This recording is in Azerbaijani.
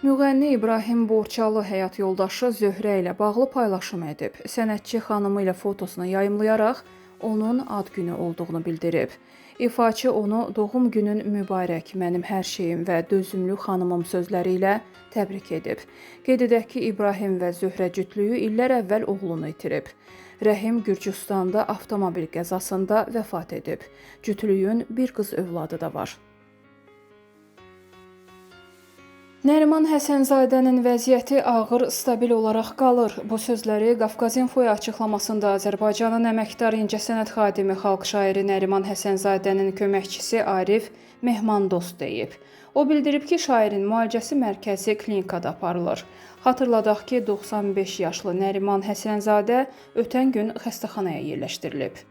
Müğənni İbrahim Borçalı həyat yoldaşı Zöhrə ilə bağlı paylaşım edib. Sənətçi xanımı ilə fotosunu yayımlayaraq onun ad günü olduğunu bildirib. İfaçı onu "Doğum günün mübarək, mənim hər şeyim və dözümlü xanımım" sözləri ilə təbrik edib. Qeyd edək ki, İbrahim və Zöhrə cütlüyü illər əvvəl oğlunu itirib. Rəhim Gürcüstanda avtomobil qəzasında vəfat edib. Cütlüyün bir qız övladı da var. Nəriman Həsənzadənin vəziyyəti ağır, stabil olaraq qalır. Bu sözləri Qafqazinfoya açıqlamasında Azərbaycanın əməkdar incəsənət xadimi, xalq şairi Nəriman Həsənzadənin köməkçisi Arif Mehmandost deyib. O bildirib ki, şairin müalicəsi mərkəzi klinikada aparılır. Xatırladaq ki, 95 yaşlı Nəriman Həsənzadə ötən gün xəstəxanaya yerləşdirilib.